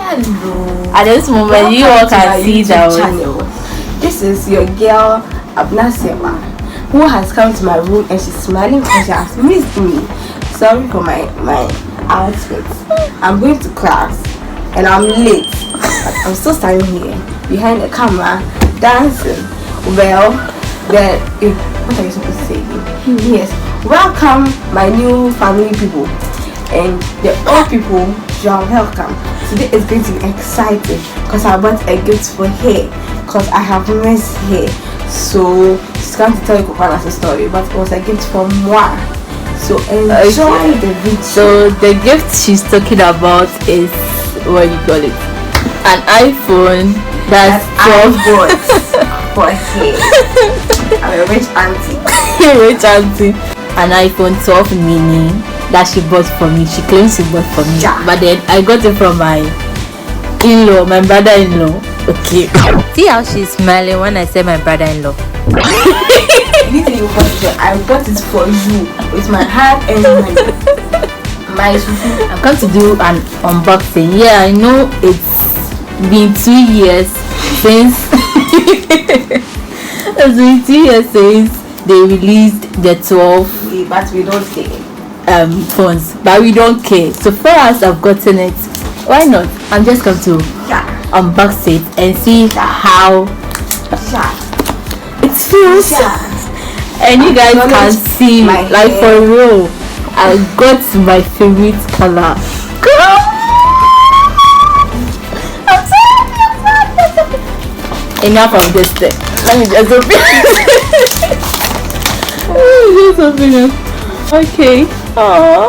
Hello. At this moment, you all can see that channel. This is your girl Abnasema, who has come to my room and she's smiling and she has missed me. Sorry for my outfit. I'm going to class and I'm late, but I'm still standing here behind the camera dancing. Well, what are you supposed to say? Yes, welcome my new family people and the old people. You are welcome. Today is going to be exciting because I bought a gift for her because I have missed her. So she's going to tell you Kokana's story, but it was a gift from moi. So enjoy the video. So the gift she's talking about is, what you call it, an iPhone. That's 12 for her. I'm a rich auntie. Rich auntie. An iPhone 12 mini that she bought for me. She claims she bought for me, but then I got it from my in-law, my brother-in-law. Okay. See how she's smiling when I say my brother-in-law. I bought it for you with my heart and my I'm going to do an unboxing. Yeah, I know it's been 2 years since it's been 2 years since they released the 12, but we don't care. Phones, but we don't care. So for us, I've gotten it. Why not? I'm just going to unbox it and see how it feels. And you guys can see, like, for real, I got my favorite color. I'm sorry. Enough of this thing. Let me just open it. Just open it. Okay. Oh.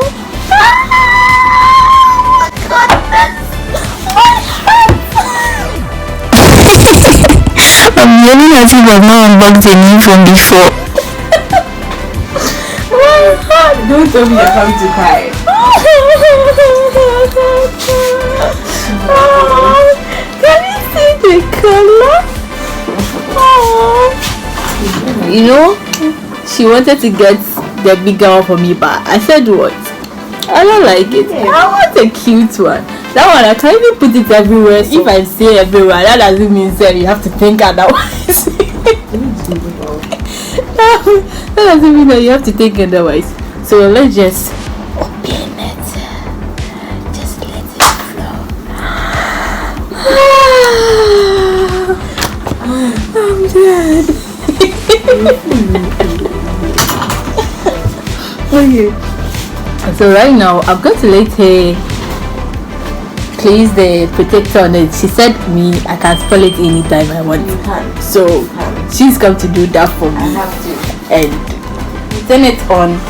I'm yelling as if I've not unboxed a new phone before. Don't tell me you're coming to cry. Can you see the color? You know, she wanted to get the bigger one for me, but I said what? I don't like it. I want a cute one. That one I can't even put it everywhere. So if I say everywhere, that doesn't mean that you have to think otherwise. That doesn't mean that you have to think otherwise. So let's just open it. Just let it flow. I'm dead. Okay. So right now I'm going to let her place the protector on it. She said me I can spoil it anytime I want. So she's come to do that for me. I have to. And turn it on.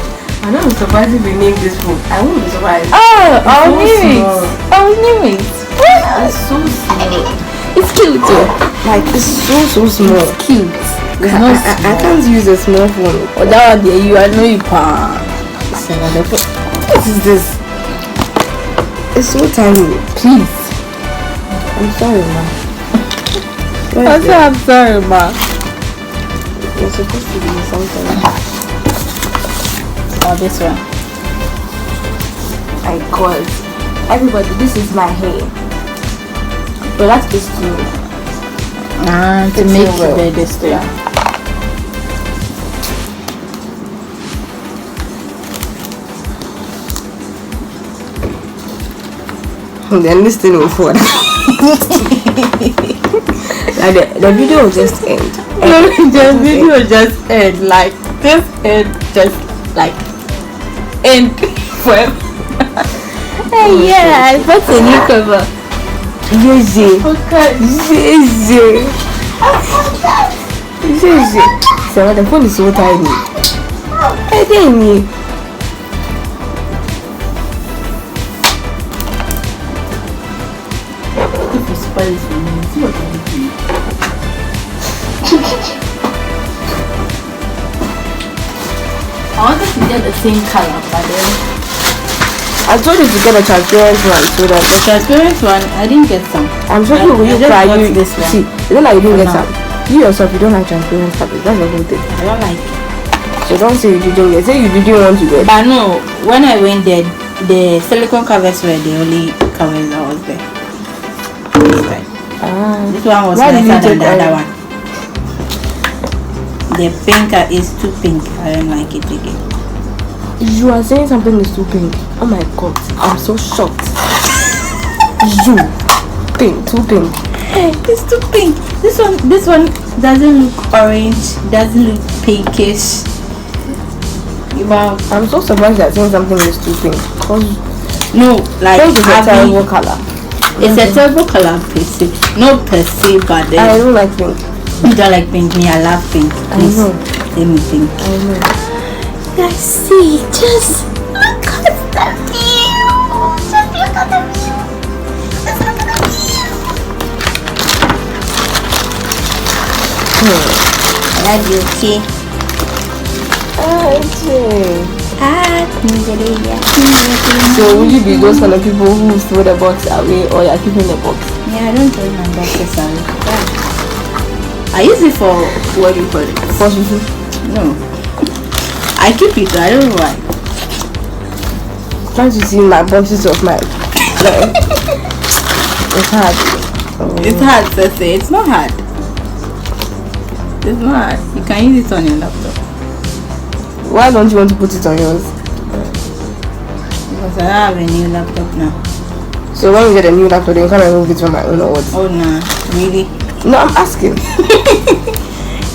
I don't be surprised if we name this phone. I won't be surprised. Oh, I'll name it. I'll name it. It's so small. It's cute too. Like it's so small. It's cute. It's not small. I can't use a small phone. Oh, that one there, you I know you can. What is this? It's so tiny. Please. I'm sorry, ma. I'm sorry, ma. It's supposed to be something. Oh, this one. My God. Everybody, this is my hair. But that is too. To make this thing. Then this thing will fall. Like the video will just end. The video just end. Like this end just like end forever. Hey, yeah, I bought a new cover. Yes. Okay. Yes. So the phone is so tiny. I think if you spoil it for me, see what I do. I wanted to get the same color, but then I told you to get a transparent one so that the transparent one, I didn't get some. I'm sure you will try you this one. See, it's not like you didn't get some. You yourself, you don't like transparent fabric. That's the whole thing. I don't like it. So don't say you didn't get. Say you didn't want to get. But no, when I went there, the silicone covers were the only covers that was there. This one was Why did you nicer than take the other orange? one. The pink is too pink. I don't like it again. You are saying something is too pink. Oh my god, I'm so shocked. You pink, too pink. It's too pink. This one doesn't look orange. Doesn't look pinkish. Wow. I'm so surprised that saying something is too pink. Cause No, like pink is a terrible color. It's a terrible color per se. No per se, but then I don't like pink. you don't like pink. Me, I love pink. Please, know. let me think. I know. Let's see. Just look at the view. Just look at the view. Just look at the view. That's okay. So will you be those kind of people who throw the box away or you're keeping the box? Yeah, I don't throw my boxes away. I use it for what do you call it? For Susu? No. I keep it. I don't know why. Trying to see my boxes of my it's hard. It's hard to say. It's not hard. It's not hard. You can use it on your laptop. Why don't you want to put it on yours? Because I have a new laptop now. So when you get a new laptop, then you can't remove it from my own or what? Oh nah, really? No, I'm asking.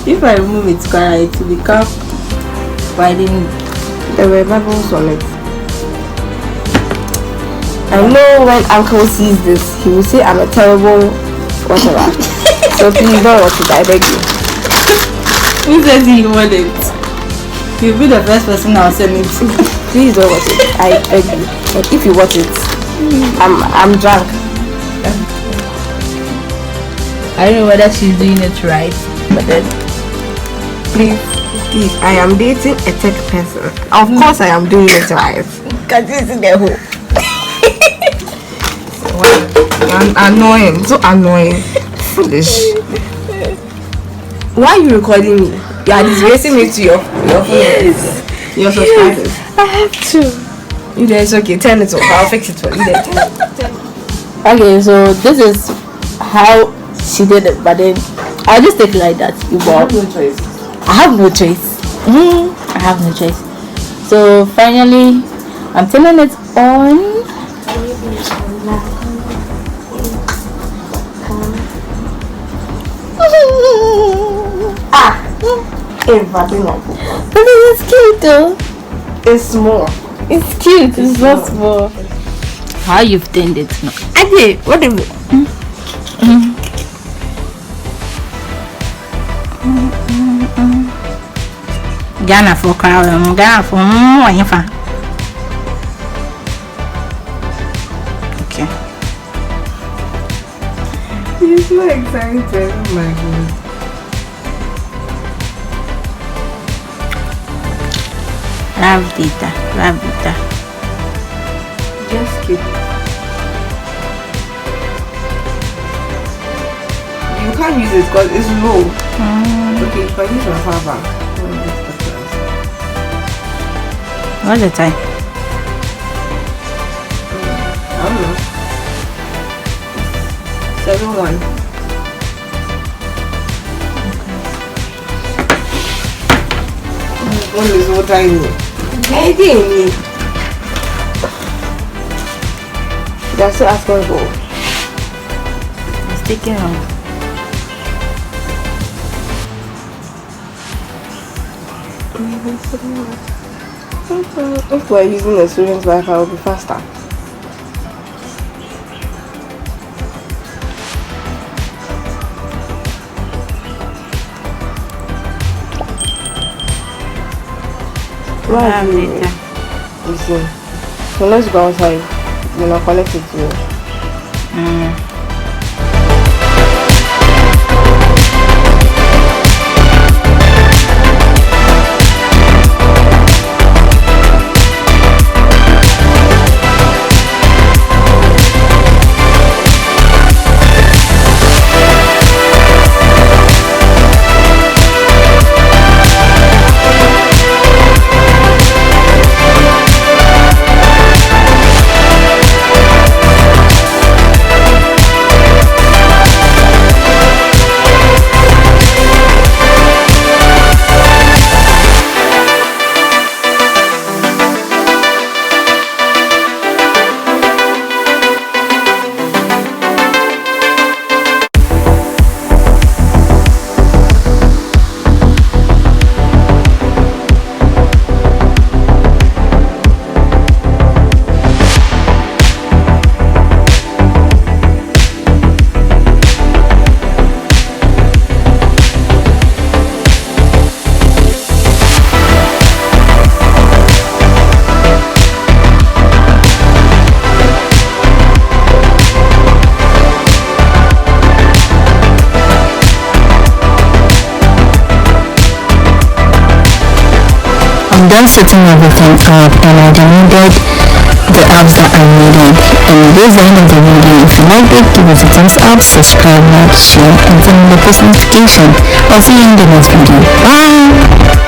If I remove it, it will become widen. There were bubbles on it. I know when Uncle sees this, he will say I'm a terrible whatever. So please don't watch it, I beg you. Who says he want it? You'll be the first person I'll send it to. Please don't watch it, I beg you. And if you watch it, I'm drunk. I don't know whether she's doing it right, but then Please, I am dating a tech person. Of course I am doing it right. can you see the hole? Annoying, so annoying. Foolish. Why are you recording me? You are disgracing me to your followers, your subscribers. I have to. You there, it's okay. Turn it off. I'll fix it for you. There. Okay, so this is how she did it, but then I'll just take it like that. You I bought. have no choice. I have no choice. I have no choice. So finally, I'm turning it on. But it's cute though. It's small. It's cute. It's not small. How you've turned it now? Okay, what do you? Ghana for crowd. Ghana for okay. You're so excited. Oh my god. Love data. Just keep. You can't use it because it's low. Okay, you can use my power bank. What's the time? I don't know. 7-1. One is what I need. I didn't. They're still asking for. It's taking long. If we're using the student's Wi-Fi, it will be faster. Why are you listen? So let's go outside. Then I'll collect it to you. I'm done setting everything up and I downloaded the apps that I needed. And this is the end of the video. If you liked it, give it a thumbs up, subscribe, like, share, and turn on the post notification. I'll see you in the next video. Bye!